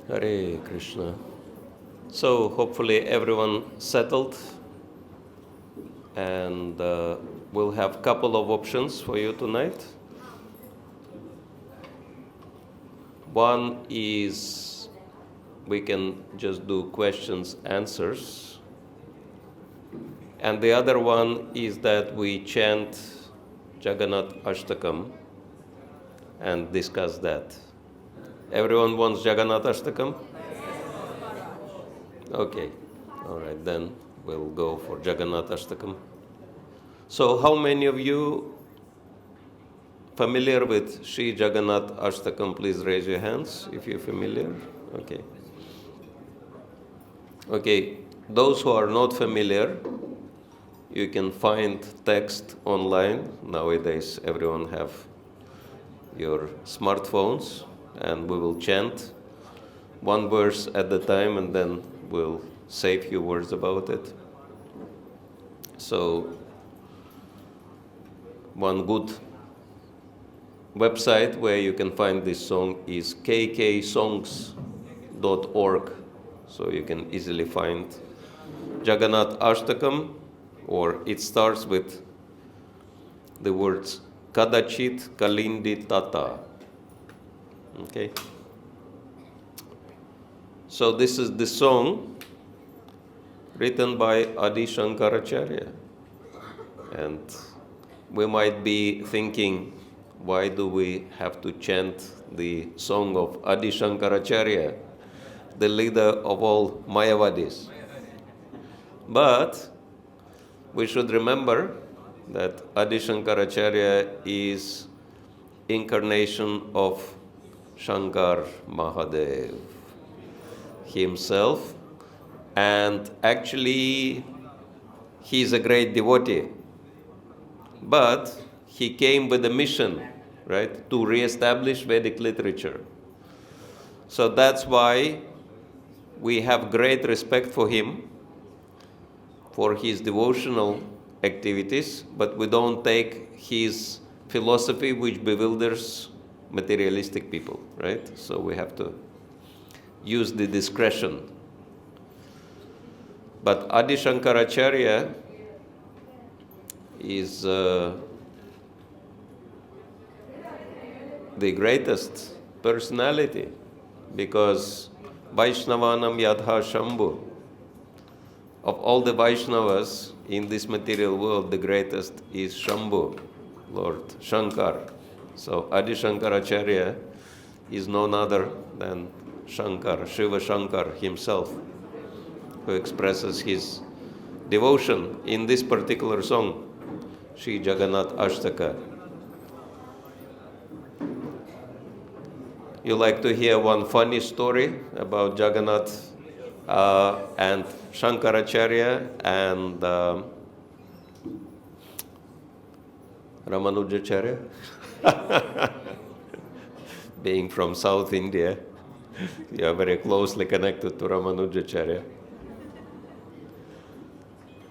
Hare Krishna. So hopefully everyone settled, and we'll have a couple of options for you tonight. One is we can just do questions, answers. And the other one is that we chant Jagannatha Ashtakam and discuss that. Everyone wants Jagannatha Ashtakam? Okay. All right, then we'll go for Jagannatha Ashtakam. So how many of you familiar with Sri Jagannatha Ashtakam? Please raise your hands if you're familiar. Okay. Okay, those who are not familiar, you can find text online. Nowadays, everyone have your smartphones, and we will chant one verse at a time, and then we'll say a few words about it. So, one good website where you can find this song is kksongs.org. So you can easily find Jagannatha Ashtakam, or it starts with the words kadāchit-kālindī tata. Okay. So this is the song written by Adi Shankaracharya. And we might be thinking, why do we have to chant the song of Adi Shankaracharya, the leader of all Mayavadis? But we should remember that Adi Shankaracharya is incarnation of Shankar Mahadev himself, and actually he is a great devotee, but he came with a mission, right, to re-establish Vedic literature. So that's why we have great respect for him, for his devotional activities, but we don't take his philosophy, which bewilders materialistic people, right? So we have to use the discretion. But Adi Shankaracharya is the greatest personality, because Vaishnavanam Yadha Shambhu, of all the Vaishnavas in this material world, the greatest is Shambhu, Lord Shankar. So Adi Shankaracharya is none other than Shankar, Shiva Shankar himself, who expresses his devotion in this particular song, Sri Jagannatha Ashtaka. You like to hear one funny story about Jagannath and Shankaracharya and Ramanuja? Being from South India, you are very closely connected to Ramanuja.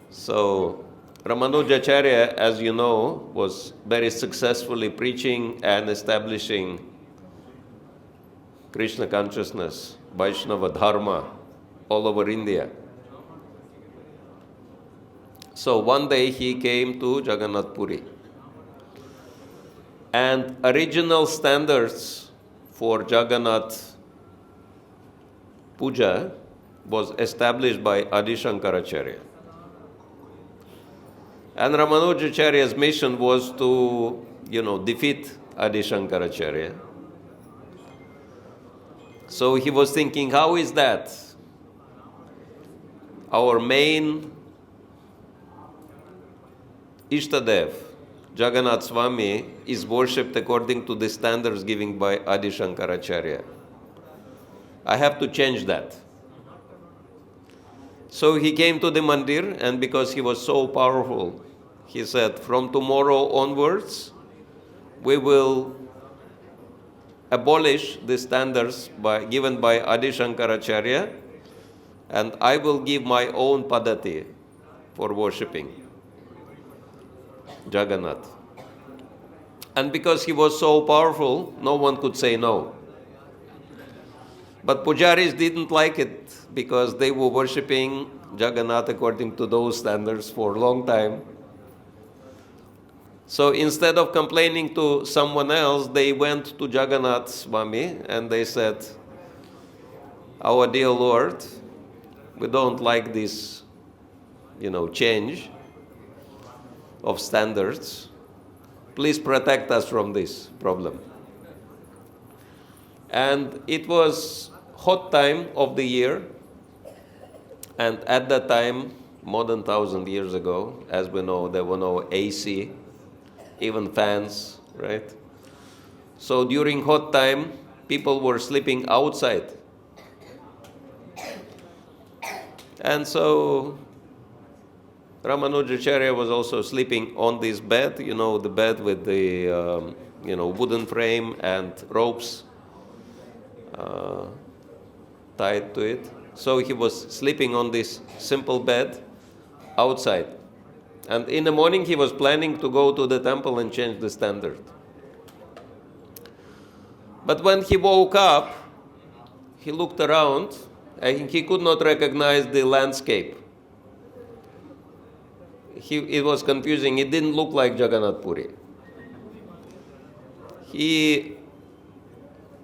So, Ramanuja, as you know, was very successfully preaching and establishing Krishna consciousness, Vaishnava Dharma, all over India. So one day he came to Jagannath Puri. And original standards for Jagannath Puja was established by Adi Shankaracharya. And Ramanujacharya's mission was to, defeat Adi Shankaracharya. So he was thinking, how is that? Our main Ishtadev, Jagannath Swami, is worshipped according to the standards given by Adi Shankaracharya. I have to change that. So he came to the mandir, and because he was so powerful, he said, from tomorrow onwards, we will abolish the standards given by Adi Shankaracharya, and I will give my own padati for worshipping Jagannath. And because he was so powerful, no one could say no. But pujaris didn't like it because they were worshipping Jagannath according to those standards for a long time. So instead of complaining to someone else, they went to Jagannath Swami and they said, "Our dear Lord, we don't like this, change of standards. Please protect us from this problem." And it was hot time of the year, and at that time, more than 1,000 years ago, as we know, there were no AC, even fans, right? So during hot time, people were sleeping outside. And so Ramanuja Acharya was also sleeping on this bed, the bed with the wooden frame and ropes tied to it. So he was sleeping on this simple bed outside. And in the morning he was planning to go to the temple and change the standard. But when he woke up, he looked around and he could not recognize the landscape. It was confusing. It didn't look like Jagannath Puri. He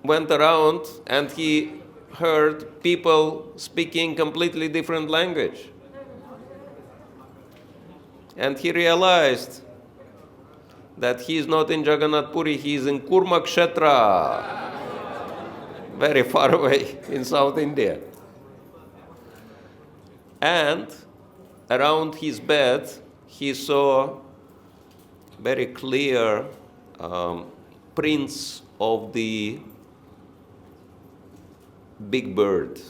went around and he heard people speaking completely different language. And he realized that he is not in Jagannath Puri, he is in Kurmakshetra, very far away in South India. And around his bed, he saw very clear prints of the big bird.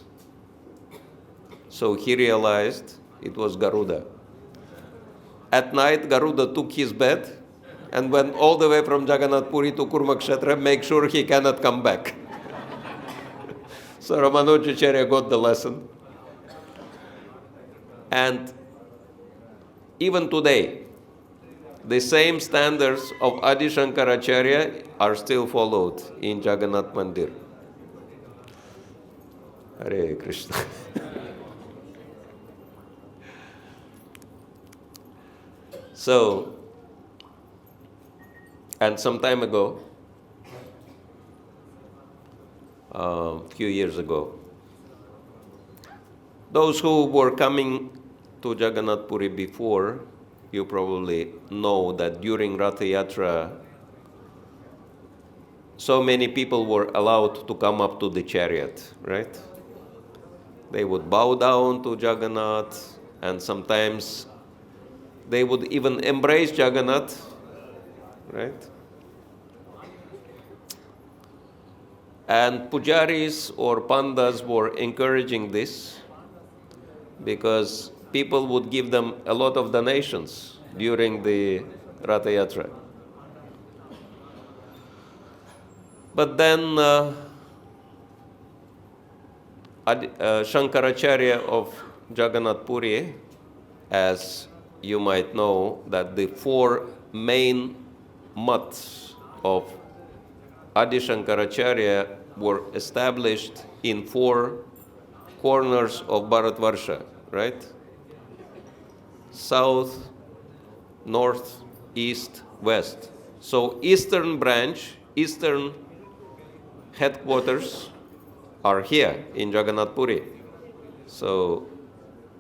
So he realized it was Garuda. At night, Garuda took his bed and went all the way from Jagannath Puri to Kurmakshetra, make sure he cannot come back. So Ramanuja Acharya got the lesson. And even today, the same standards of Adi Shankaracharya are still followed in Jagannath Mandir. Hare Krishna. So, and some time ago, a few years ago, those who were coming to Jagannath Puri before, you probably know that during Ratha Yatra, so many people were allowed to come up to the chariot, right? They would bow down to Jagannath, and sometimes they would even embrace Jagannath, right? And pujaris or pandas were encouraging this because people would give them a lot of donations during the Ratha Yatra. But then Shankaracharya of Jagannath Puri, as you might know, that the four main mats of Adi Shankaracharya were established in four corners of Bharatvarsha, right? South, north, east, west. So eastern branch, eastern headquarters are here in Jagannath Puri. So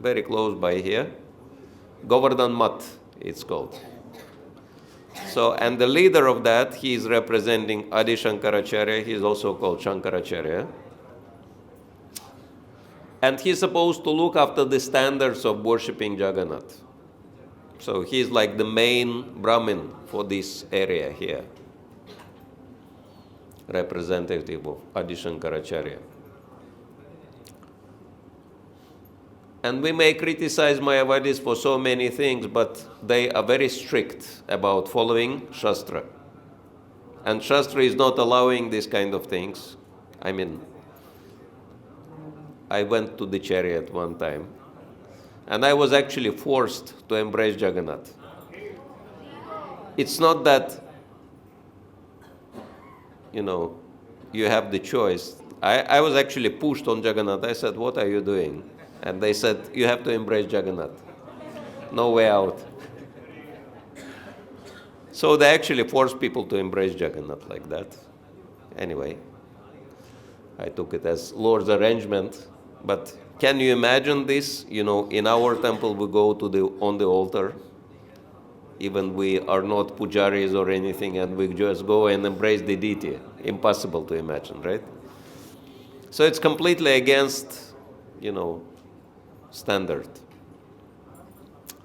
very close by here. Govardhan Mat, it's called. So, and the leader of that, he is representing Adi Shankaracharya. He is also called Shankaracharya. And he's supposed to look after the standards of worshipping Jagannath. So he's like the main Brahmin for this area here, representative of Adi Shankaracharya. And we may criticize Mayavadis for so many things, but they are very strict about following Shastra. And Shastra is not allowing these kind of things. I mean, I went to the chariot one time, and I was actually forced to embrace Jagannath. It's not that, you have the choice. I was actually pushed on Jagannath. I said, what are you doing? And they said, you have to embrace Jagannath. No way out. So they actually forced people to embrace Jagannath like that. Anyway, I took it as Lord's arrangement. But can you imagine this? You know, in our temple we go to on the altar. Even we are not pujaris or anything, and we just go and embrace the deity. Impossible to imagine, right? So it's completely against, standard.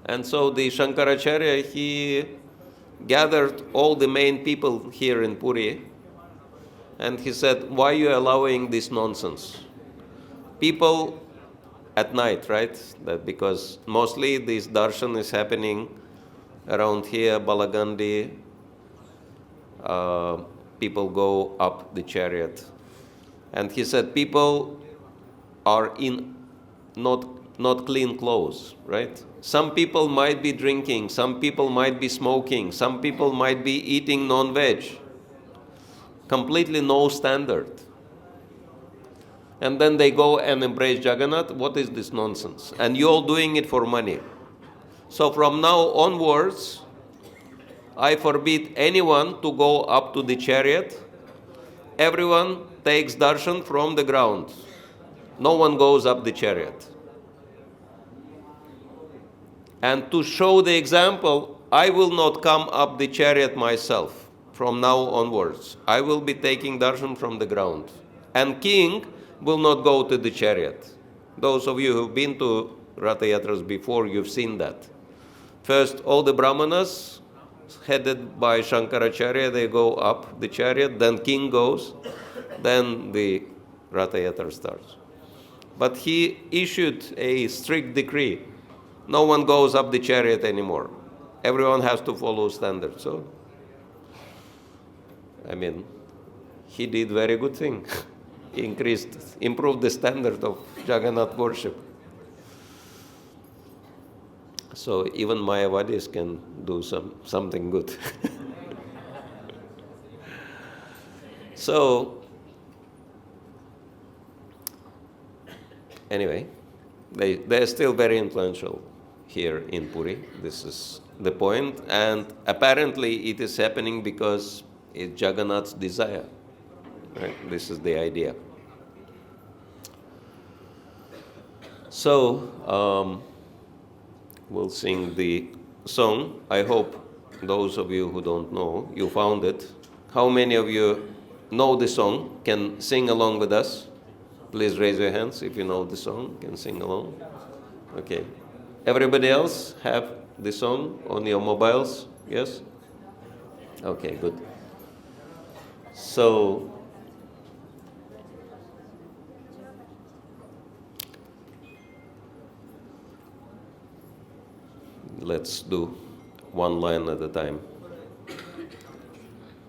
And so the Shankaracharya, he gathered all the main people here in Puri, and he said, why are you allowing this nonsense? People at night, right? That because mostly this darshan is happening around here, Bala-bhadra, people go up the chariot. And he said, people are in not clean clothes, right? Some people might be drinking, some people might be smoking, some people might be eating non-veg. Completely no standard. And then they go and embrace Jagannath. What is this nonsense? And you're all doing it for money. So from now onwards, I forbid anyone to go up to the chariot. Everyone takes darshan from the ground. No one goes up the chariot. And to show the example, I will not come up the chariot myself from now onwards. I will be taking darshan from the ground. And king will not go to the chariot. Those of you who've been to Ratha Yatras before, you've seen that. First, all the brahmanas, headed by Shankaracharya, they go up the chariot, then king goes, then the Ratha Yatra starts. But he issued a strict decree. No one goes up the chariot anymore. Everyone has to follow standards. So, he did very good thing. He improved the standard of Jagannath worship. So even Mayavadis can do something good. So, anyway, they're still very influential here in Puri. This is the point. And apparently it is happening because it's Jagannath's desire. Right? This is the idea. So, we'll sing the song. I hope those of you who don't know, you found it. How many of you know the song, can sing along with us? Please raise your hands if you know the song, can sing along. Okay. Everybody else have the song on your mobiles? Yes? Okay, good. So, let's do one line at a time.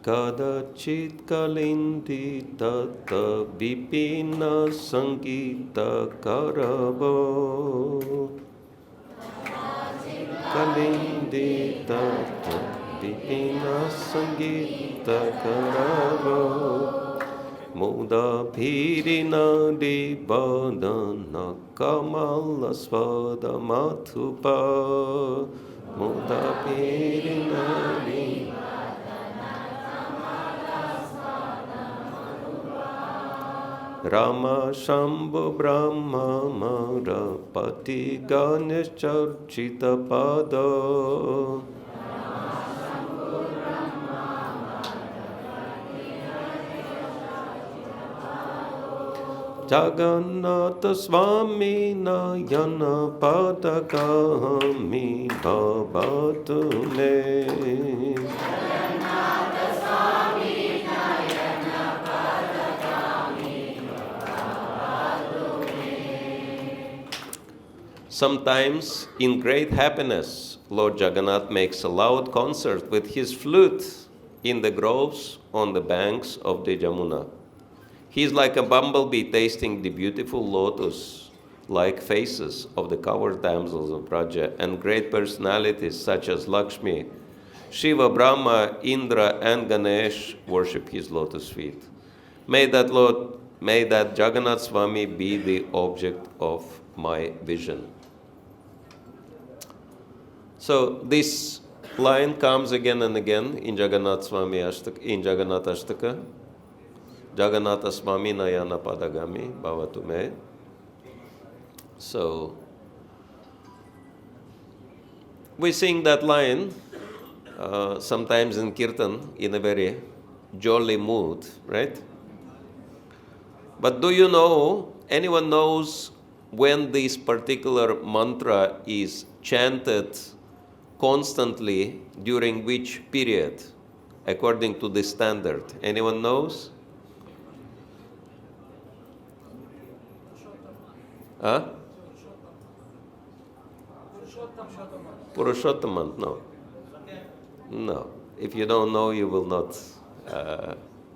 Kadāchit-kālindī taṭavipina saṅgītakaravō. Kālindī taṭavipina saṅgītakaravō. Mudā bhīrina kamala svadamathupa. Mudā Rama Shambhu Brahma Marapati Ganesh Charchita Pada. Jagannatha Swami Nayana Padakami Bhavatune. Sometimes, in great happiness, Lord Jagannath makes a loud concert with his flute in the groves on the banks of the Yamuna. He is like a bumblebee tasting the beautiful lotus-like faces of the covered damsels of Braja, and great personalities such as Lakshmi, Shiva, Brahma, Indra, and Ganesh worship his lotus feet. May that Lord may that Jagannath Swami be the object of my vision. So this line comes again and again in Jagannath Swami Ashtaka, in Jagannatha Ashtaka. Jagannatha Swami Nayana Padagami Bhavatu Me. So we sing that line sometimes in Kirtan in a very jolly mood, right? But do you know, anyone knows when this particular mantra is chanted constantly during which period, according to the standard? Anyone knows? Huh? Purushottam, no. No. If you don't know, you will not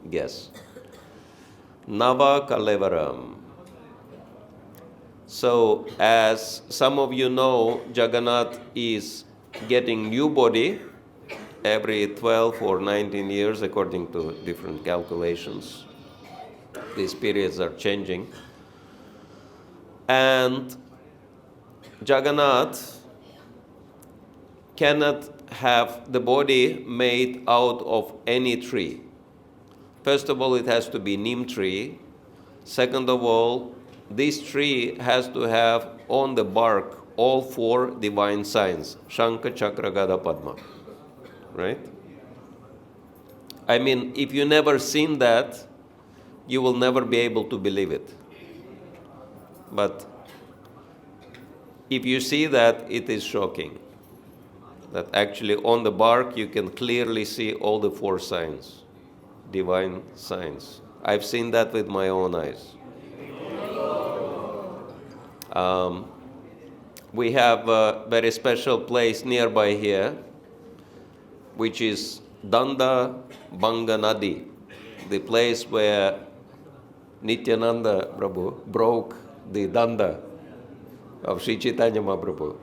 guess. Nava Kalevaram. So, as some of you know, Jagannath is getting new body every 12 or 19 years according to different calculations. These periods are changing. And Jagannath cannot have the body made out of any tree. First of all, it has to be neem tree. Second of all, this tree has to have on the bark all four divine signs, Shankha, Chakra, Gada, Padma. Right? I mean, if you never seen that, you will never be able to believe it. But if you see that, it is shocking. That actually on the bark you can clearly see all the four signs, divine signs. I've seen that with my own eyes. We have a very special place nearby here, which is Danda Banga Nadi, the place where Nityananda Prabhu broke the danda of Sri Caitanya Mahaprabhu.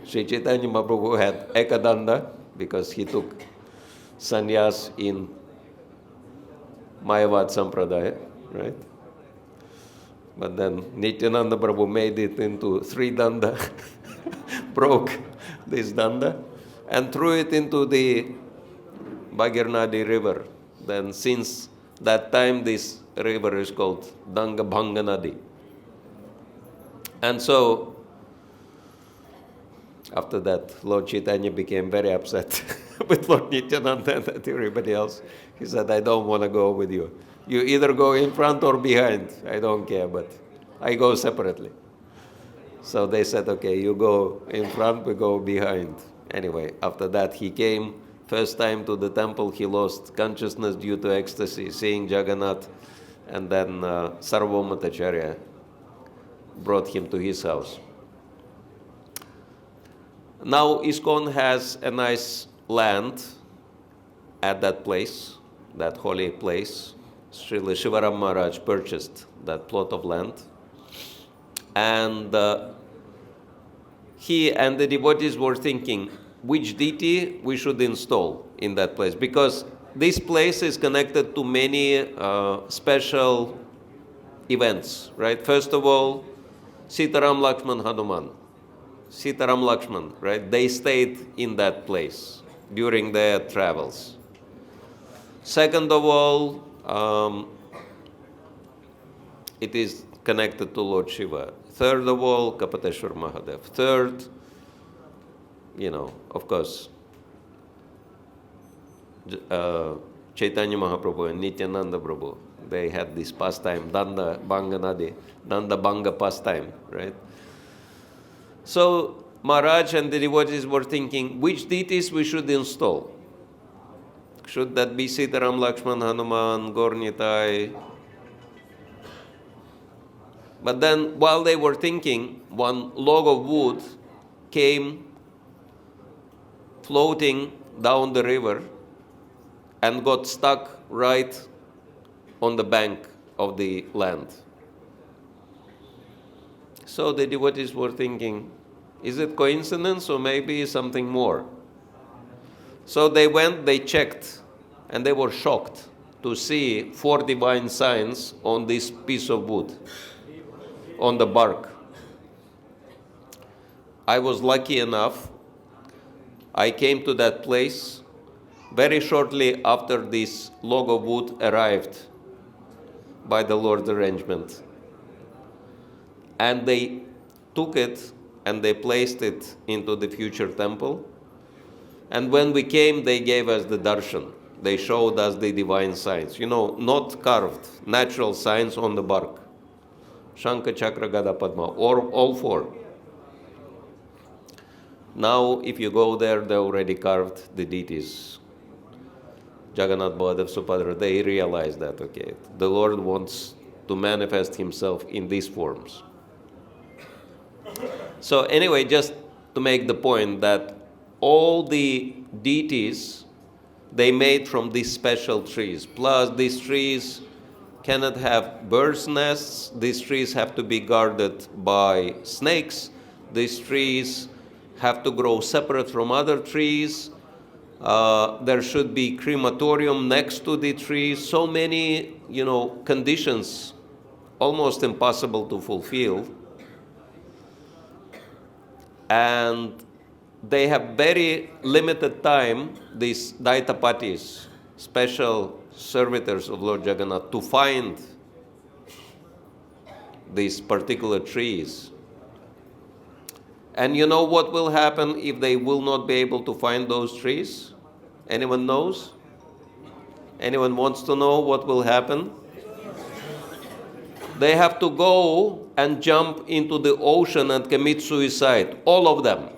Sri Caitanya Mahaprabhu had ekadanda because he took sannyas in Mayavad Sampradaya, right? But then Nityananda Prabhu made it into three danda, broke this danda, and threw it into the Bhagirnadi river. Then since that time, this river is called Danga Bhanga Nadi. And so, after that, Lord Chaitanya became very upset with Lord Nityananda and everybody else. He said, I don't want to go with you. You either go in front or behind. I don't care, but I go separately. So they said, okay, you go in front, we go behind. Anyway, after that, he came. First time to the temple, he lost consciousness due to ecstasy, seeing Jagannath. And then Acharya brought him to his house. Now ISKCON has a nice land at that place, that holy place. Srila Shivaram Maharaj purchased that plot of land. And he and the devotees were thinking which deity we should install in that place. Because this place is connected to many special events, right? First of all, Sitaram Lakshman Hanuman. Sitaram Lakshman, right? They stayed in that place during their travels. Second of all, it is connected to Lord Shiva. Third of all, Kapateshwar Mahadev. Third, of course, Chaitanya Mahaprabhu and Nityananda Prabhu. They had this pastime, Danda Banga Nadi, Danda Banga pastime, right? So Maharaj and the devotees were thinking which deities we should install. Should that be Sitaram, Lakshman, Hanuman, Gornitai? But then while they were thinking, one log of wood came floating down the river and got stuck right on the bank of the land. So the devotees were thinking, is it coincidence or maybe something more? So they went, they checked, and they were shocked. to see 4 divine signs on this piece of wood, on the bark. I was lucky enough. I came to that place very shortly after this log of wood arrived by the Lord's arrangement. And they took it and they placed it into the future temple. And when we came, they gave us the darshan. They showed us the divine signs. Not carved, natural signs on the bark. Shankha, Chakra, Gada, Padma, or all 4. Now, if you go there, they already carved the deities. Jagannath, Baladev, Subhadra, they realize that, okay, the Lord wants to manifest himself in these forms. So anyway, just to make the point that all the deities, they made from these special trees. Plus, these trees cannot have birds' nests. These trees have to be guarded by snakes. These trees have to grow separate from other trees. There should be crematorium next to the tree. So many, conditions, almost impossible to fulfill. And they have very limited time, these Daitapatis, special servitors of Lord Jagannath, to find these particular trees. And you know what will happen if they will not be able to find those trees? Anyone knows? Anyone wants to know what will happen? They have to go and jump into the ocean and commit suicide, all of them.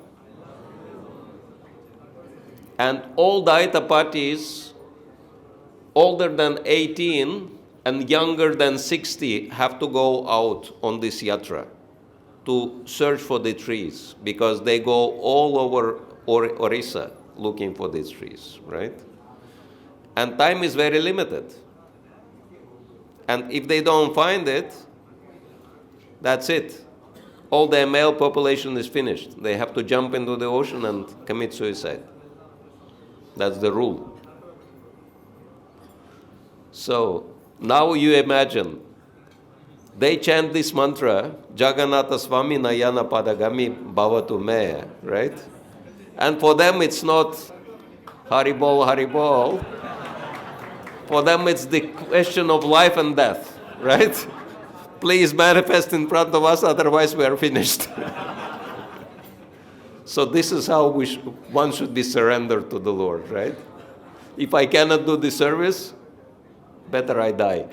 And all Daitapatis older than 18 and younger than 60 have to go out on this yatra to search for the trees, because they go all over Orissa looking for these trees, right? And time is very limited. And if they don't find it, that's it. All their male population is finished. They have to jump into the ocean and commit suicide. That's the rule. So now you imagine, they chant this mantra, Jagannatha Swami Nayana Padagami Bhavatu Me, right? And for them it's not Haribol, Haribol. For them it's the question of life and death, right? Please manifest in front of us, otherwise we are finished. So this is how one should be surrendered to the Lord, right? If I cannot do the service, better I die.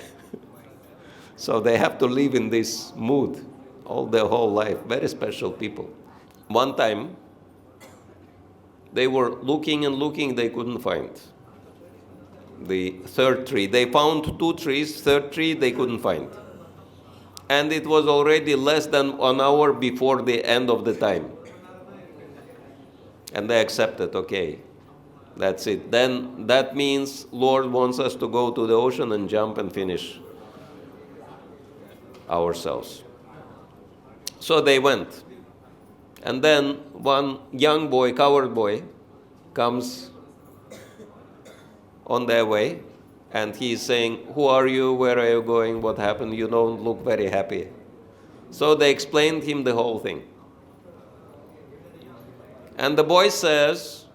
So they have to live in this mood all their whole life. Very special people. One time, they were looking and looking, they couldn't find the third tree. They found 2 trees, third tree they couldn't find. And it was already less than an hour before the end of the time. And they accepted, okay, that's it. Then that means Lord wants us to go to the ocean and jump and finish ourselves. So they went. And then one young boy, coward boy, comes on their way, and he is saying, who are you, where are you going, what happened, you don't look very happy. So they explained him the whole thing. And the boy says,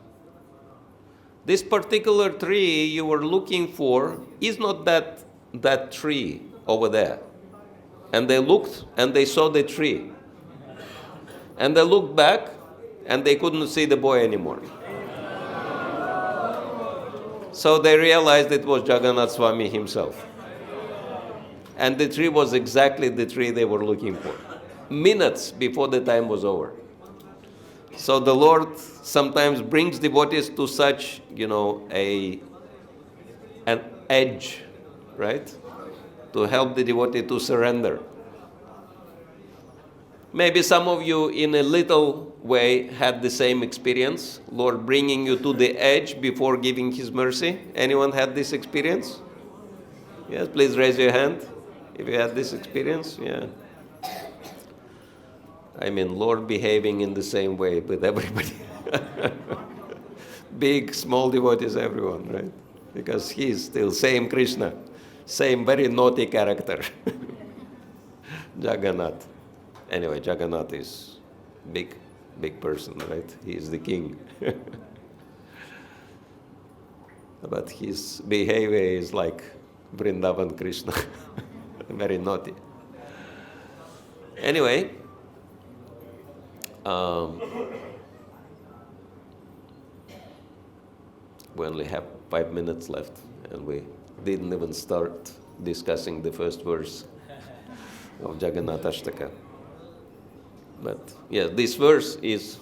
this particular tree you were looking for is not that tree over there. And they looked and they saw the tree. And they looked back and they couldn't see the boy anymore. So they realized it was Jagannath Swami himself. And the tree was exactly the tree they were looking for, minutes before the time was over. So the Lord sometimes brings devotees to such, an edge, right? To help the devotee to surrender. Maybe some of you in a little way had the same experience, Lord bringing you to the edge before giving His mercy. Anyone had this experience? Yes, please raise your hand if you had this experience. Yeah. I mean, Lord behaving in the same way with everybody. Big, small devotees, everyone, right? because he's still same Krishna, same very naughty character. Jagannath. Anyway, Jagannath is big person, right? He is the king. But his behavior is like Vrindavan Krishna, very naughty. Anyway, we only have 5 minutes left, and we didn't even start discussing the first verse of Jagannatha Ashtaka. But yeah, this verse is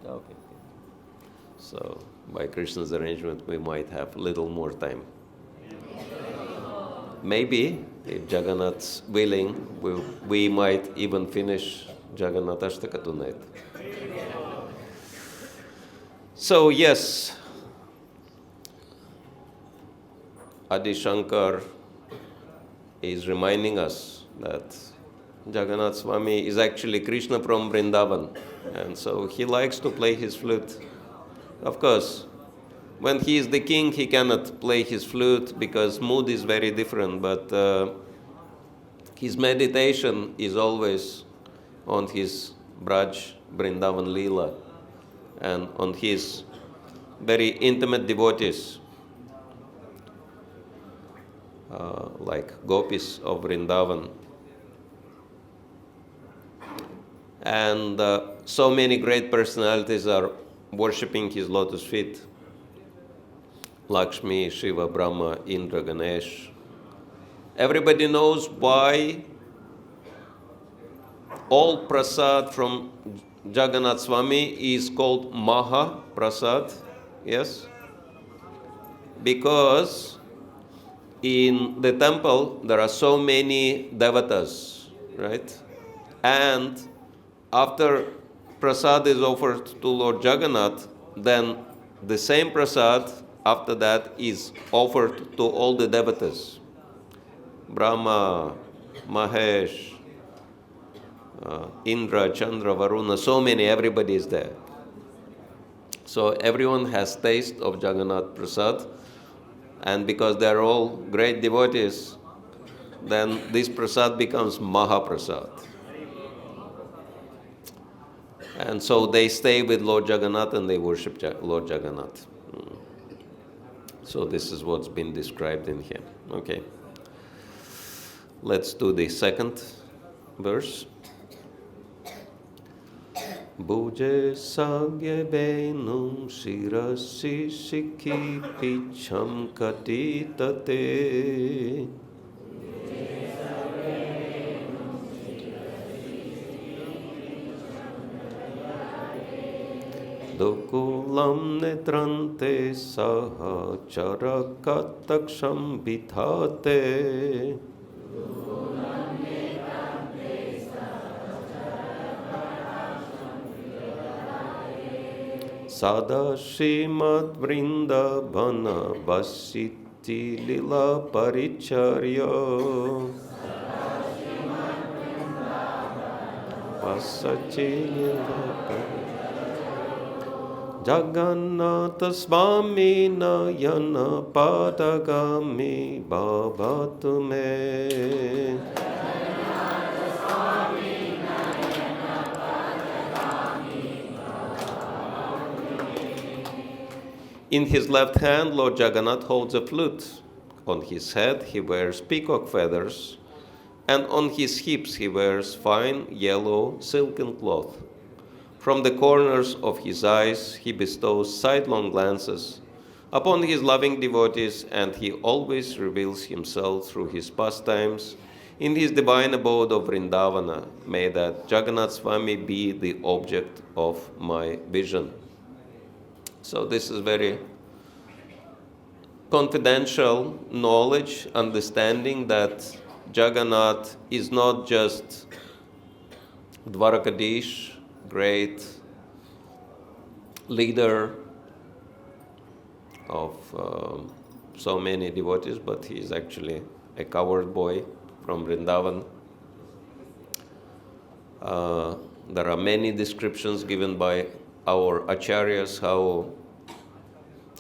okay. So by Krishna's arrangement, we might have a little more time. Maybe, if Jagannath's willing, we might even finish Jagannatha Ashtaka tonight. So yes, Adi Shankar is reminding us that Jagannath Swami is actually Krishna from Vrindavan, and so he likes to play his flute. Of course, when he is the king, he cannot play his flute because mood is very different, but his meditation is always on his Braj, Vrindavan Leela, and on his very intimate devotees, like gopis of Vrindavan. And so many great personalities are worshipping his lotus feet. Lakshmi, Shiva, Brahma, Indra, Ganesh. Everybody knows why all prasad from Jagannath Swami is called Maha Prasad. Yes? Because in the temple there are so many devatas, right? And after prasad is offered to Lord Jagannath, then the same prasad after that is offered to all the devatas. Brahma, Mahesh, Indra, Chandra, Varuna, so many, everybody is there. So everyone has taste of Jagannath Prasad, and because they are all great devotees, then this Prasad becomes Mahaprasad. And so they stay with Lord Jagannath and they worship Lord Jagannath. So this is what's been described in here. Okay. Let's do the second verse. Bhuje sagye benum shirasi śikhi-picchaṁ katitate. Dukulam netrante saha charakataksam bithate. Sada Srimad Vrindavana Vasiti Lila Paricharya Vasachi Lila Jagannatha Swami Nayana Padagami Bhavatu Me. In his left hand, Lord Jagannath holds a flute. On his head, he wears peacock feathers, and on his hips, he wears fine yellow silken cloth. From the corners of his eyes, he bestows sidelong glances upon his loving devotees, and he always reveals himself through his pastimes in his divine abode of Vrindavana. May that Jagannath Swami be the object of my vision. So this is very confidential knowledge, understanding that Jagannath is not just Dwarakadish, great leader of so many devotees, but he is actually a coward boy from Vrindavan. There are many descriptions given by our Acharyas, how,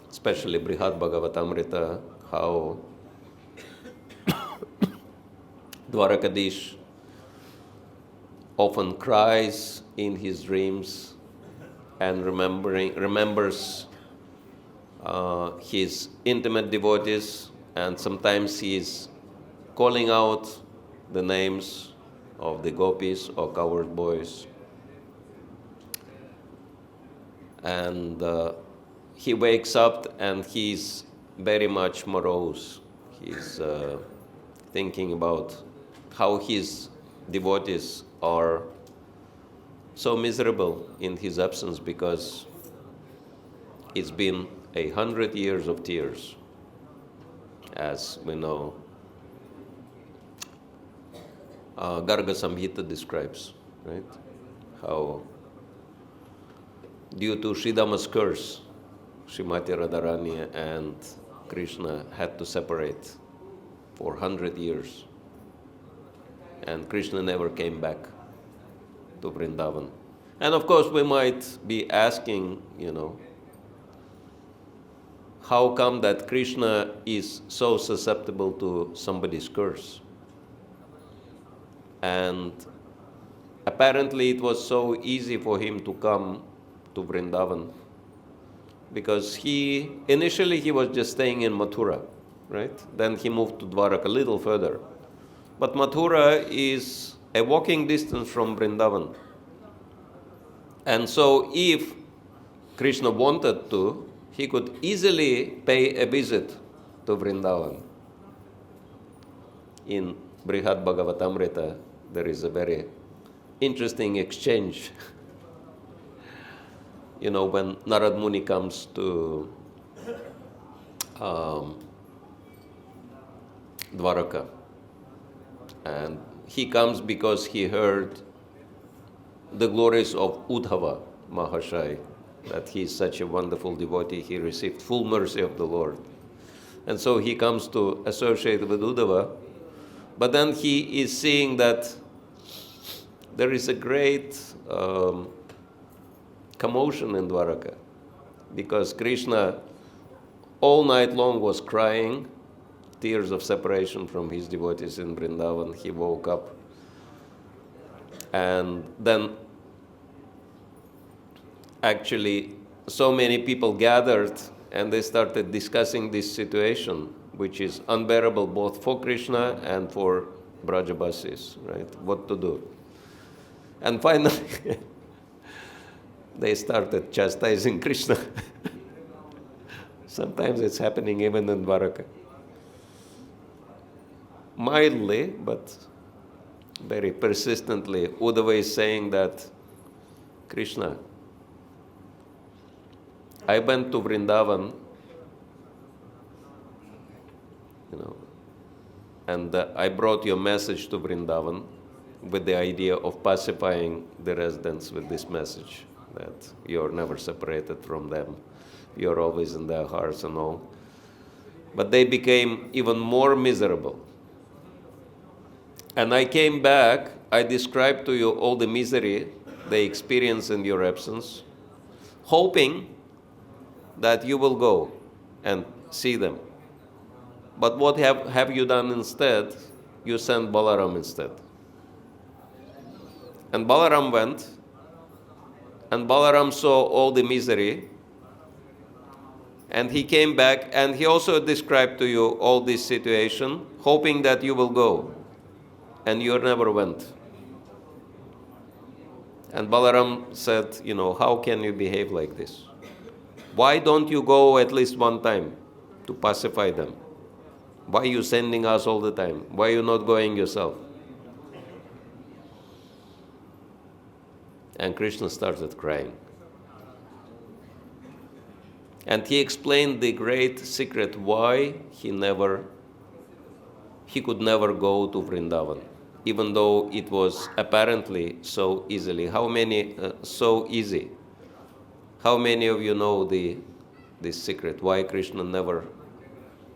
especially Brihad Bhagavatamrita, how Dwarakadish often cries in his dreams and remembers his intimate devotees, and sometimes he is calling out the names of the gopis or cowherd boys. And he wakes up and he's very much morose. He's thinking about how his devotees are so miserable in his absence, because it's been 100 years of tears, as we know. Garga Samhita describes, right? How due to Sridhama's curse, Srimati Radharani and Krishna had to separate for 100 years. And Krishna never came back to Vrindavan. And of course, we might be asking, how come that Krishna is so susceptible to somebody's curse? And apparently it was so easy for him to come to Vrindavan, because initially he was just staying in Mathura, right? Then he moved to Dwaraka a little further. But Mathura is a walking distance from Vrindavan. And so if Krishna wanted to, he could easily pay a visit to Vrindavan. In Brihad Bhagavatamrita, there is a very interesting exchange. When Narad Muni comes to Dwaraka, and he comes because he heard the glories of Uddhava Mahashai, that he is such a wonderful devotee, he received full mercy of the Lord. And so he comes to associate with Uddhava, but then he is seeing that there is a great commotion in Dwaraka, because Krishna all night long was crying tears of separation from his devotees in Vrindavan. He woke up, and then actually so many people gathered and they started discussing this situation, which is unbearable both for Krishna and for Brajabasis, right? What to do? And finally, they started chastising Krishna. Sometimes it's happening even in Dwaraka. Mildly, but very persistently, Uddhava is saying that, Krishna, I went to Vrindavan, and I brought your message to Vrindavan with the idea of pacifying the residents with this message, that you're never separated from them, you're always in their hearts and all. But they became even more miserable. And I came back, I described to you all the misery they experience in your absence, hoping that you will go and see them. But what have you done instead? You sent Balaram instead. And Balaram went, and Balaram saw all the misery, and he came back, and he also described to you all this situation, hoping that you will go, and you never went. And Balaram said, how can you behave like this? Why don't you go at least one time to pacify them? Why are you sending us all the time? Why are you not going yourself? And Krishna started crying. And he explained the great secret why he could never go to Vrindavan, even though it was apparently so easily. So easy? How many of you know this secret, why Krishna never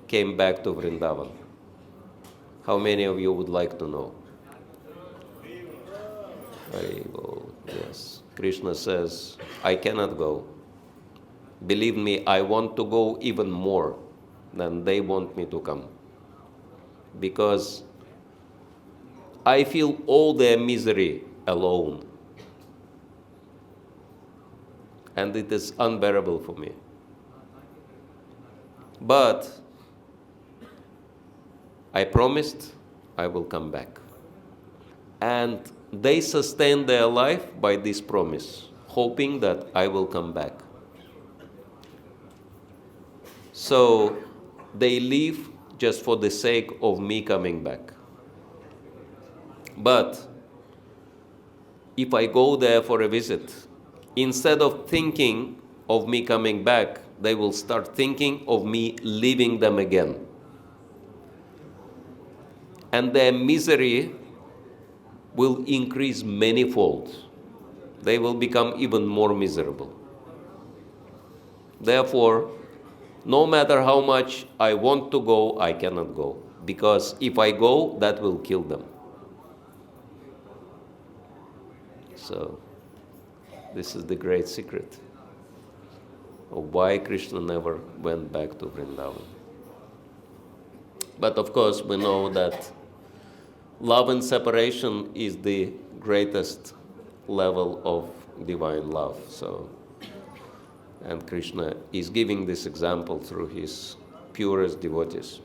came back to Vrindavan? How many of you would like to know? Very well, yes. Krishna says, I cannot go. Believe me, I want to go even more than they want me to come. Because I feel all their misery alone. And it is unbearable for me. But I promised I will come back. And they sustain their life by this promise, hoping that I will come back. So they live just for the sake of me coming back. But if I go there for a visit, instead of thinking of me coming back, they will start thinking of me leaving them again. And their misery will increase manifold. They will become even more miserable. Therefore, no matter how much I want to go, I cannot go. Because if I go, that will kill them. So, this is the great secret of why Krishna never went back to Vrindavan. But of course, we know that love and separation is the greatest level of divine love. So, and Krishna is giving this example through his purest devotees.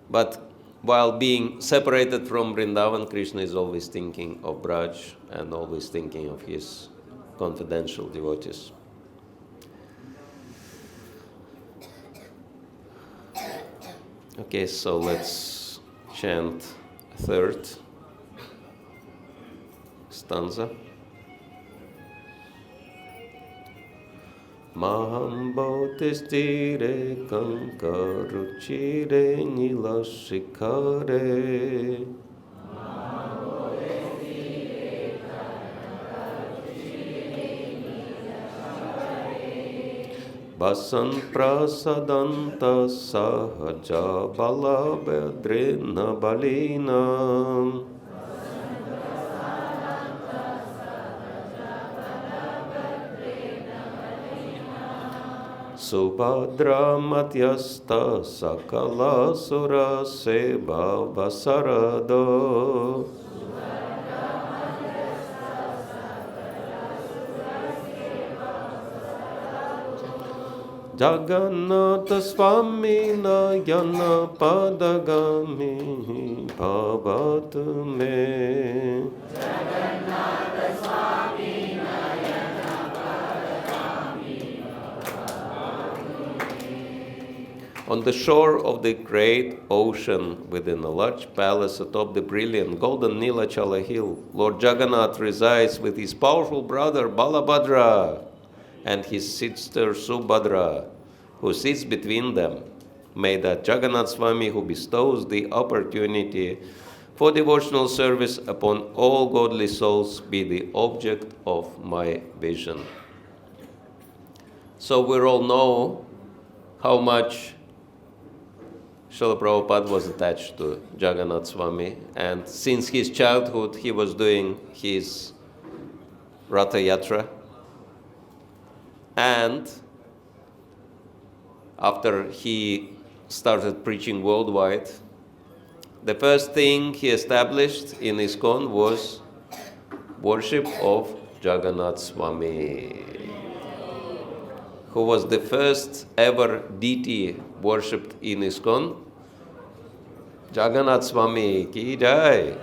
But while being separated from Vrindavan, Krishna is always thinking of Braj and always thinking of his confidential devotees. Okay, so let's chant third stanza. Maham bodhistire kanaka-rucire nīla-śikhare. Vasan prasadanta sahaja Bala-bhadra balina. Subhadra madhyasta sakala sura seva vasarado. Jagannatha Swami nayana padagami bhavat me. Jagannatha Swami nayana padagami bhavat me. On the shore of the great ocean, within a large palace atop the brilliant golden Nilacala Hill, Lord Jagannatha resides with his powerful brother Bala-bhadra and his sister Subhadra, who sits between them. May that Jagannath Swami, who bestows the opportunity for devotional service upon all godly souls, be the object of my vision. So we all know how much Srila Prabhupada was attached to Jagannath Swami, and since his childhood he was doing his Ratha Yatra. And after he started preaching worldwide, the first thing he established in ISKCON was worship of Jagannath Swami, who was the first ever deity worshipped in ISKCON. Jagannath Swami ki jai.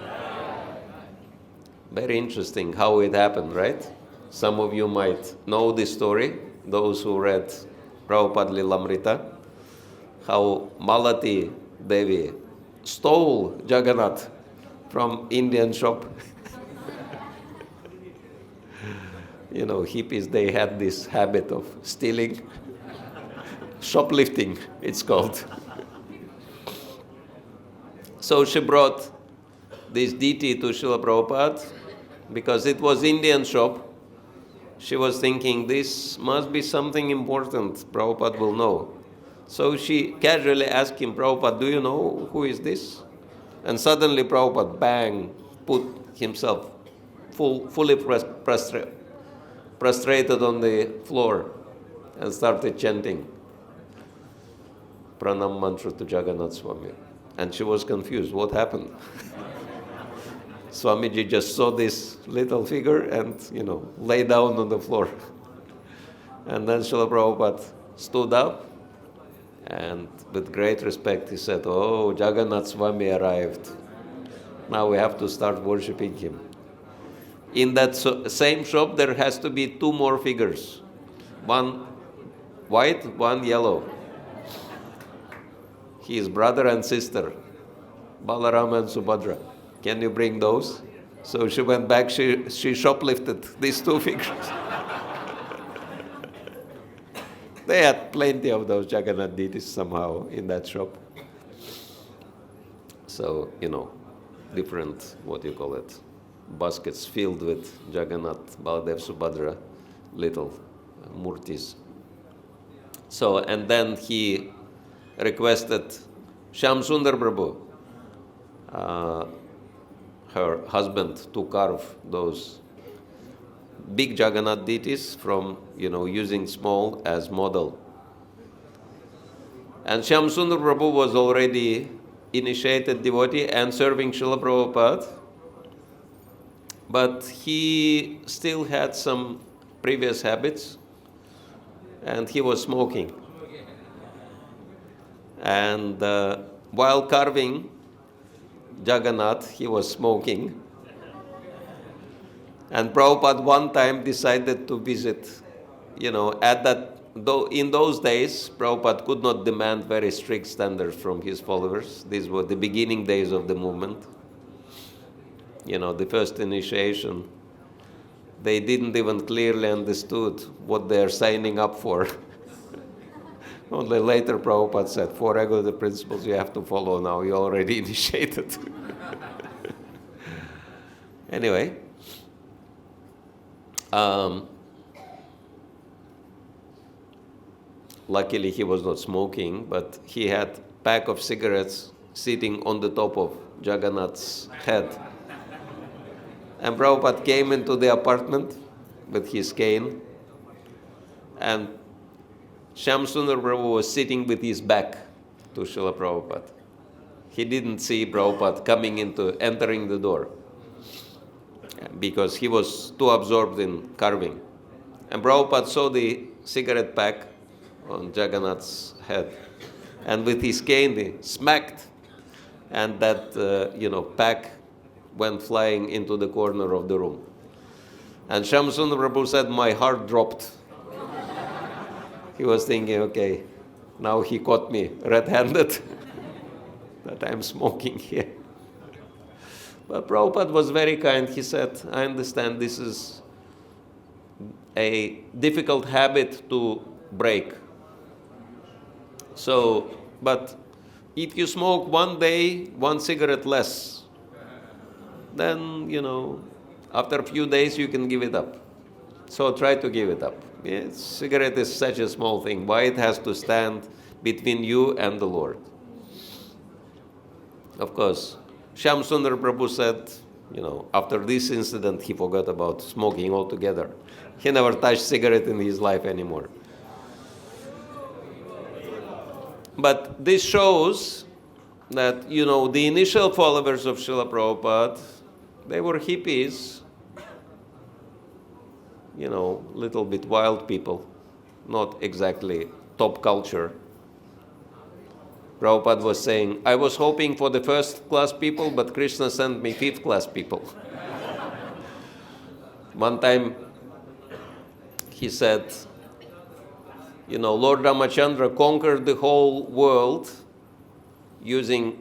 Very interesting how it happened, right? Some of you might know this story, those who read Prabhupada Lilamrita, how Malati Devi stole Jagannath from Indian shop. You know, hippies, they had this habit of stealing, shoplifting, it's called. So she brought this deity to Srila Prabhupada because it was Indian shop. She was thinking, this must be something important, Prabhupada will know. So she casually asked him, Prabhupada, do you know who is this? And suddenly Prabhupada, bang, put himself fully prostrated on the floor and started chanting pranam mantra to Jagannath Swami. And she was confused. What happened? Swamiji just saw this little figure and, lay down on the floor. And then Srila Prabhupada stood up and with great respect he said, "Oh, Jagannath Swami arrived. Now we have to start worshipping him." In that same shop there has to be two more figures. One white, one yellow. His brother and sister, Balarama and Subhadra. Can you bring those? So she went back, she shoplifted these two figures. They had plenty of those Jagannath deities somehow in that shop. So, different, baskets filled with Jagannath, Baladev, Subhadra, little murtis. So, and then he requested Shyam Sundar Prabhu, her husband, to carve those big Jagannath deities from, using small as model. And Shyam Sundar Prabhu was already initiated devotee and serving Srila Prabhupada, but he still had some previous habits, and he was smoking. And while carving Jagannath, he was smoking. And Prabhupada one time decided to visit, in those days, Prabhupada could not demand very strict standards from his followers. These were the beginning days of the movement. The first initiation. They didn't even clearly understood what they are signing up for. Only later Prabhupada said, 4 regular principles you have to follow now. You already initiated. Anyway. Luckily he was not smoking, but he had a pack of cigarettes sitting on the top of Jagannath's head. And Prabhupada came into the apartment with his cane, and Shyam Sundar Prabhu was sitting with his back to Srila Prabhupada. He didn't see Prabhupada entering the door, because he was too absorbed in carving. And Prabhupada saw the cigarette pack on Jagannath's head, and with his cane he smacked, and that pack went flying into the corner of the room. And Shyam Sundar Prabhu said, "My heart dropped." He was thinking, okay, now he caught me red-handed that I'm smoking here. But Prabhupada was very kind. He said, "I understand this is a difficult habit to break. So, but if you smoke one day, 1 cigarette less, then, after a few days you can give it up. So try to give it up. Cigarette is such a small thing. Why it has to stand between you and the Lord?" Of course, Shyam Sundar Prabhu said, after this incident, he forgot about smoking altogether. He never touched cigarette in his life anymore. But this shows that, the initial followers of Srila Prabhupada, they were hippies, little bit wild people, not exactly top culture. Prabhupada was saying, "I was hoping for the first-class people, but Krishna sent me fifth-class people." One time, he said, Lord Ramachandra conquered the whole world using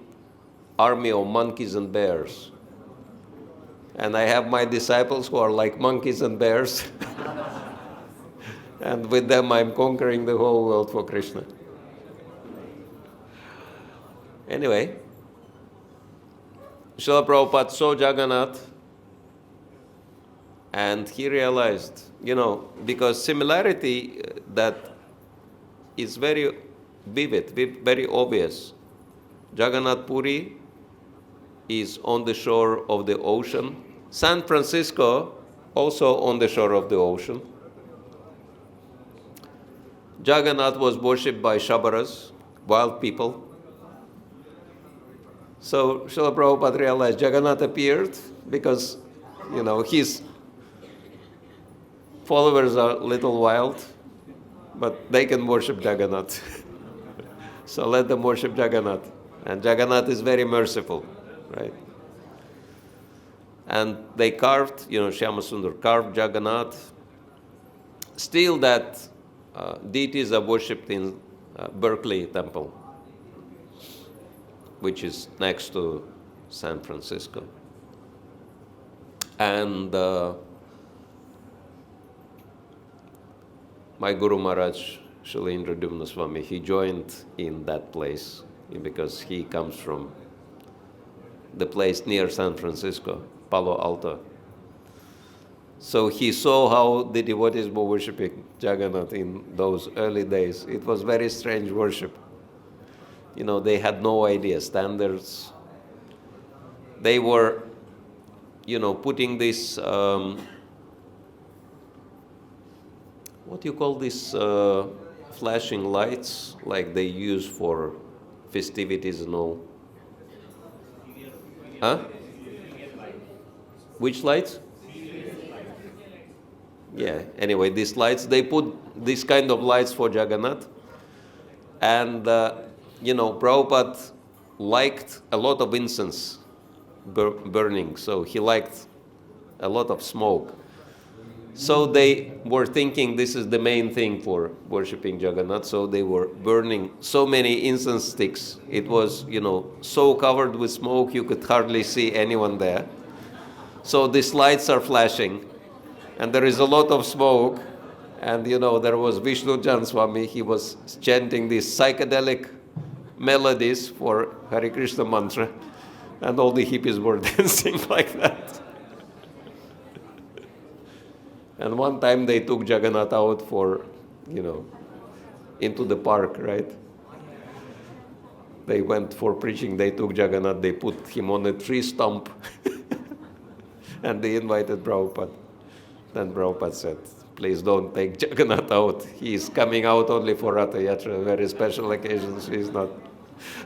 army of monkeys and bears. And I have my disciples who are like monkeys and bears. And with them I'm conquering the whole world for Krishna. Anyway, Srila Prabhupada saw Jagannath and he realized, because similarity that is very vivid, very obvious. Jagannath Puri is on the shore of the ocean, San Francisco, also on the shore of the ocean. Jagannath was worshipped by Shabaras, wild people. So Srila Prabhupada realized Jagannath appeared because, his followers are a little wild, but they can worship Jagannath. So let them worship Jagannath. And Jagannath is very merciful, right? And they carved, Shyamasundar carved Jagannath. Still that deities are worshipped in Berkeley Temple, which is next to San Francisco. And my Guru Maharaj, Srila Indradyumna Swami, he joined in that place because he comes from the place near San Francisco, Palo Alto. So he saw how the devotees were worshipping Jagannath in those early days. It was very strange worship. They had no idea, standards. They were, putting this, what do you call this, flashing lights, like they use for festivities and all. Huh? Which lights? Yeah, anyway, these lights, they put this kind of lights for Jagannath. And, Prabhupada liked a lot of incense burning, so he liked a lot of smoke. So they were thinking this is the main thing for worshipping Jagannath, so they were burning so many incense sticks. It was, so covered with smoke you could hardly see anyone there. So these lights are flashing, and there is a lot of smoke, and there was Vishnu Jan Swami, he was chanting these psychedelic melodies for Hare Krishna mantra, and all the hippies were dancing like that. And one time they took Jagannath out for, into the park, right? They went for preaching, they took Jagannath, they put him on a tree stump, and they invited Prabhupada. Then Prabhupada said, please don't take Jagannath out. He is coming out only for Ratha Yatra, very special occasions. He's not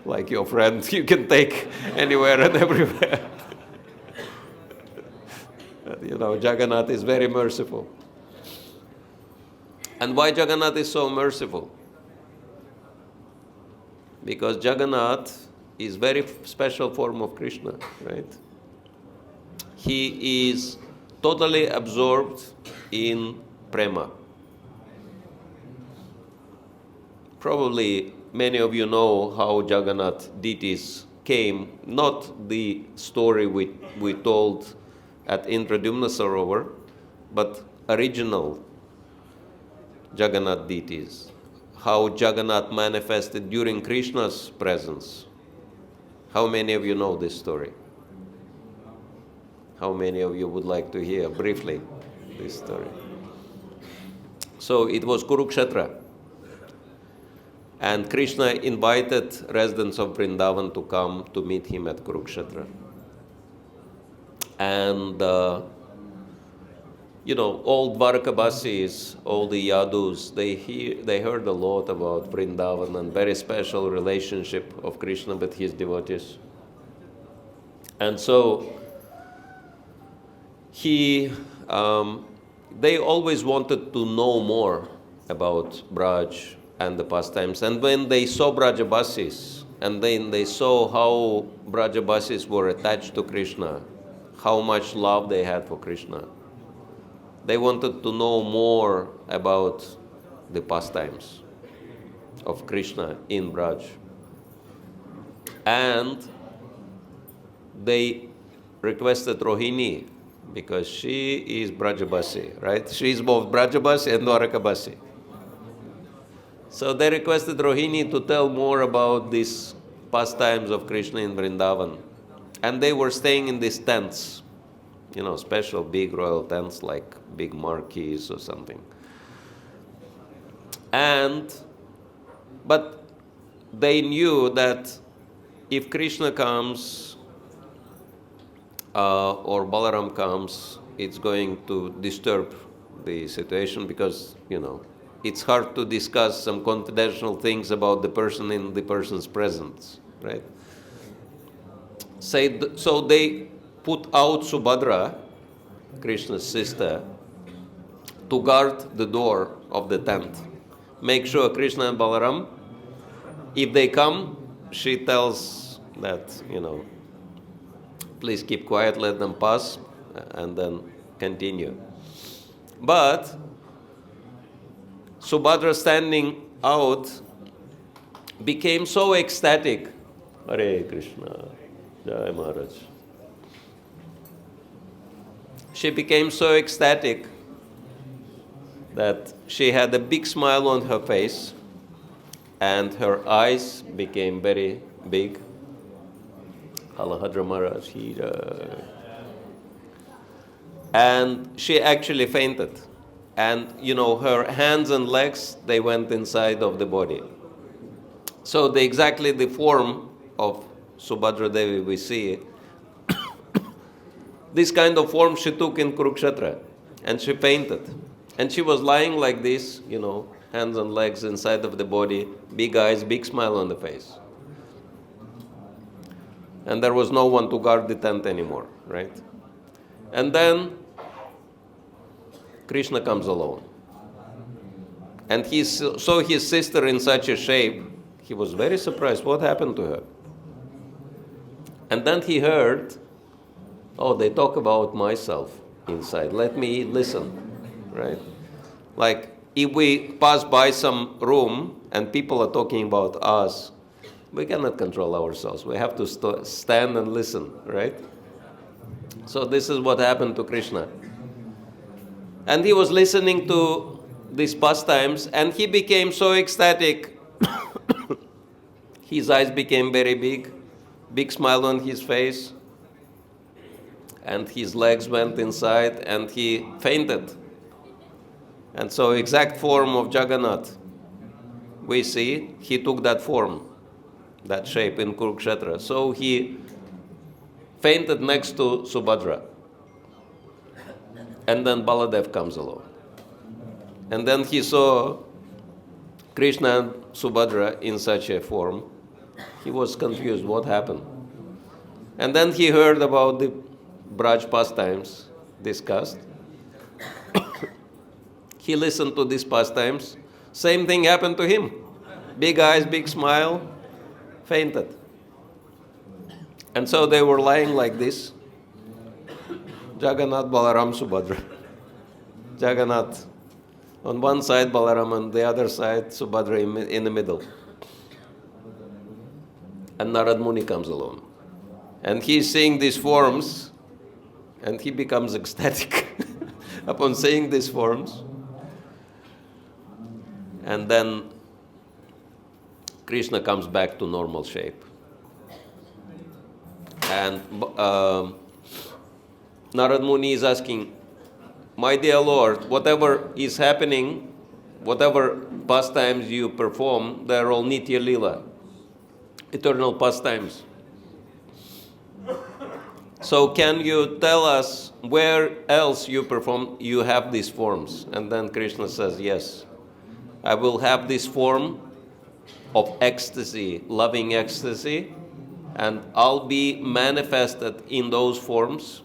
like your friend you can take anywhere and everywhere. Jagannath is very merciful. And why Jagannath is so merciful? Because Jagannath is very special form of Krishna, right? He is totally absorbed in prema. Probably many of you know how Jagannath deities came, not the story we told at Indradyumna Sarovar, but original Jagannath deities. How Jagannath manifested during Krishna's presence. How many of you know this story? How many of you would like to hear briefly this story? So it was Kurukshetra. And Krishna invited residents of Vrindavan to come to meet him at Kurukshetra. And, all Dwarkabasis, all the Yadus, they heard a lot about Vrindavan and very special relationship of Krishna with his devotees. And so, they always wanted to know more about Braj and the pastimes. And when they saw Brajabasis, and then they saw how Brajabasis were attached to Krishna, how much love they had for Krishna, they wanted to know more about the pastimes of Krishna in Braj. And they requested Rohini, because she is Brajabasi, right? She is both Brajabasi and Dwarakabasi. So they requested Rohini to tell more about these pastimes of Krishna in Vrindavan. And they were staying in these tents, special big royal tents like big marquees or something. But they knew that if Krishna comes or Balaram comes, it's going to disturb the situation because, it's hard to discuss some confidential things about the person in the person's presence, right? So they put out Subhadra, Krishna's sister, to guard the door of the tent. Make sure Krishna and Balaram, if they come, she tells that, please keep quiet, let them pass, and then continue. But Subhadra standing out became so ecstatic. Hare Krishna, Jai Maharaj. She became so ecstatic that she had a big smile on her face and her eyes became very big. Balabhadra Maharaj, and she actually fainted. And, her hands and legs, they went inside of the body. So exactly the form of Subhadra Devi we see, this kind of form she took in Kurukshetra, and she fainted. And she was lying like this, hands and legs inside of the body, big eyes, big smile on the face. And there was no one to guard the tent anymore, right? And then Krishna comes alone. And he saw his sister in such a shape, he was very surprised. What happened to her? And then he heard, they talk about myself inside. Let me listen, right? Like, if we pass by some room and people are talking about us, we cannot control ourselves. We have to stand and listen, right? So this is what happened to Krishna. And he was listening to these pastimes, and he became so ecstatic. His eyes became very big, big smile on his face, and his legs went inside, and he fainted. And so exact form of Jagannath, we see, he took that form, that shape in Kurukshetra. So he fainted next to Subhadra. And then Baladev comes along. And then he saw Krishna and Subhadra in such a form. He was confused, what happened? And then he heard about the Braj pastimes discussed. He listened to these pastimes. Same thing happened to him. Big eyes, big smile, fainted. And so they were lying like this. Jagannath, Balaram, Subhadra. Jagannath on one side, Balaram on the other side, Subhadra in the middle. And Narad Muni comes along. And he's seeing these forms, and he becomes ecstatic upon seeing these forms. And then Krishna comes back to normal shape. And Narad Muni is asking, my dear Lord, whatever is happening, whatever pastimes you perform, they are all Nitya Lila, eternal pastimes. So can you tell us where else you have these forms? And then Krishna says, yes, I will have this form of ecstasy, loving ecstasy, and I'll be manifested in those forms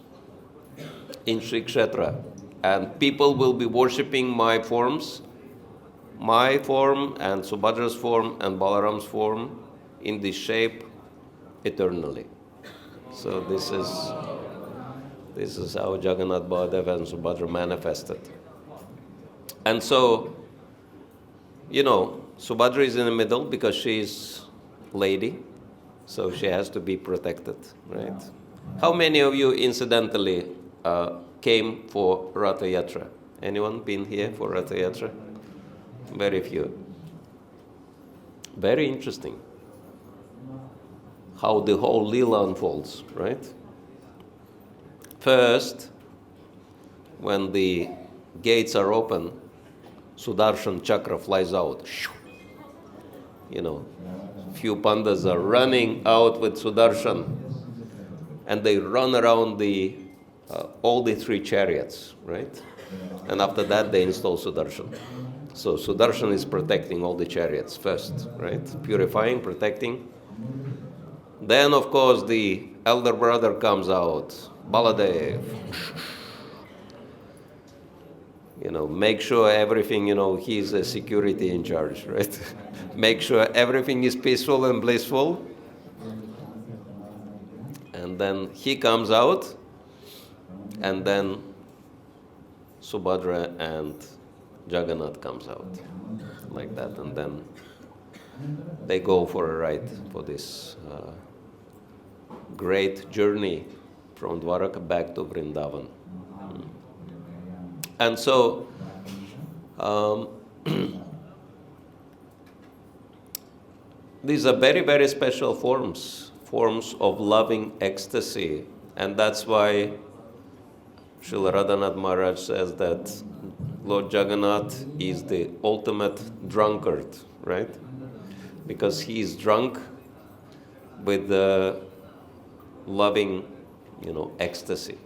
in Sri Kshetra. And people will be worshipping my forms, my form and Subhadra's form and Balaram's form in this shape eternally. So this is how Jagannath, Baladeva and Subhadra manifested. And so, Subhadra is in the middle because she is lady, so she has to be protected, right? How many of you incidentally came for Ratha Yatra? Anyone been here for Ratha Yatra? Very few. Very interesting how the whole Leela unfolds, right? First, when the gates are open, Sudarshan Chakra flies out. Few pandas are running out with Sudarshan. and they run around all the three chariots, right? And after that, they install Sudarshan. So Sudarshan is protecting all the chariots first, right? Purifying, protecting. Then, of course, the elder brother comes out, Baladev. Make sure everything, he's a security in charge, right? Make sure everything is peaceful and blissful. And then he comes out, and then Subhadra and Jagannath comes out, like that. And then they go for a ride for this great journey from Dwaraka back to Vrindavan. And so, these are very, very special forms of loving ecstasy. And that's why Srila Radhanath Maharaj says that Lord Jagannath is the ultimate drunkard, right? Because he is drunk with the loving, ecstasy.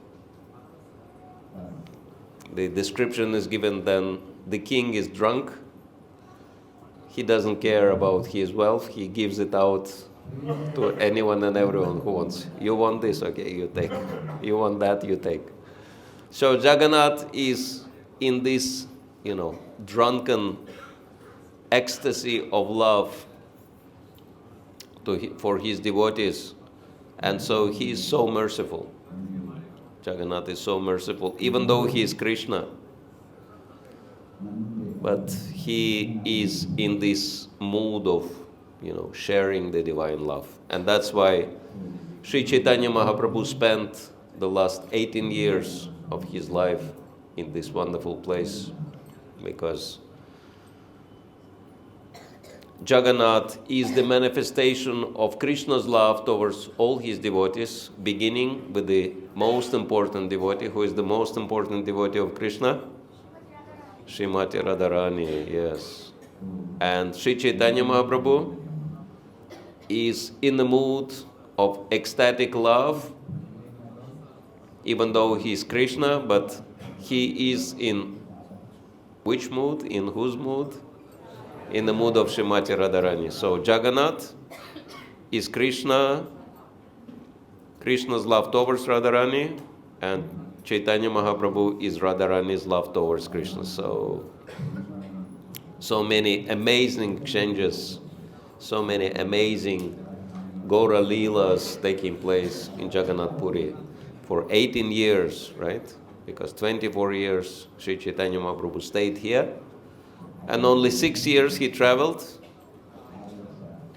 The description is given then, the king is drunk. He doesn't care about his wealth. He gives it out to anyone and everyone who wants. You want this? Okay, you take. You want that? You take. So Jagannath is in this, drunken ecstasy of love for his devotees. And so he is so merciful. Jagannath is so merciful, even though he is Krishna. But he is in this mood of, sharing the divine love. And that's why Sri Caitanya Mahaprabhu spent the last 18 years of his life in this wonderful place, because Jagannath is the manifestation of Krishna's love towards all his devotees, beginning with the most important devotee. Who is the most important devotee of Krishna? Srimati Radharani, yes. And Sri Caitanya Mahaprabhu is in the mood of ecstatic love, even though he is Krishna, but he is in which mood? In whose mood? In the mood of Srimati Radharani. So Jagannath is Krishna, Krishna's love towards Radharani, and Chaitanya Mahaprabhu is Radharani's love towards Krishna. So many amazing exchanges, so many amazing Gaura Leelas taking place in Jagannath Puri for 18 years, right? Because 24 years Sri Chaitanya Mahaprabhu stayed here, and only 6 years he traveled.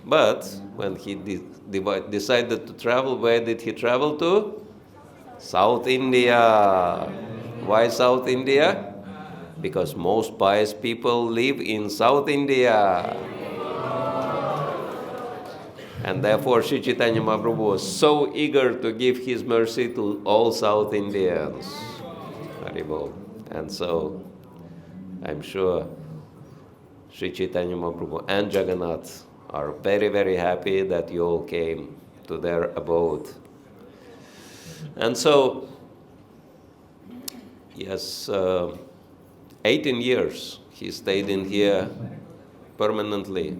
But when he decided to travel, where did he travel to? South India. Why South India? Because most pious people live in South India. And therefore Sri Chaitanya Mahaprabhu was so eager to give his mercy to all South Indians. Haribol. And so I'm sure Sri Caitanya Mahaprabhu and Jagannath are very, very happy that you all came to their abode. And so, yes, 18 years he stayed in here permanently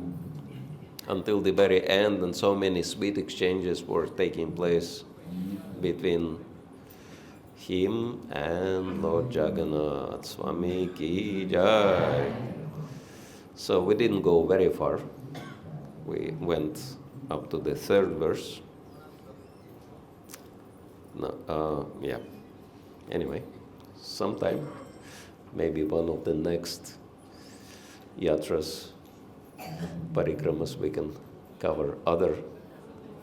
until the very end, and so many sweet exchanges were taking place between him and Lord Jagannatha Swami ki jai. So we didn't go very far. We went up to the 3rd verse. No, yeah. Anyway, sometime, maybe one of the next yatras, parikramas, we can cover other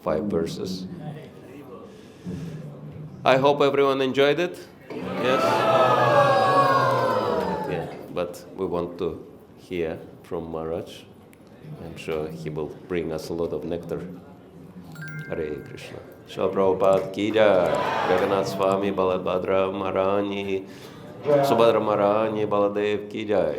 5 verses. I hope everyone enjoyed it. Yes? Yeah, but we want to hear from Maharaj. I'm sure he will bring us a lot of nectar. Hare Krishna. Srila Prabhupada ki jai. Jagannath Swami, Bala-bhadra Maharani, Subhadra Maharani, Baladev ki jai.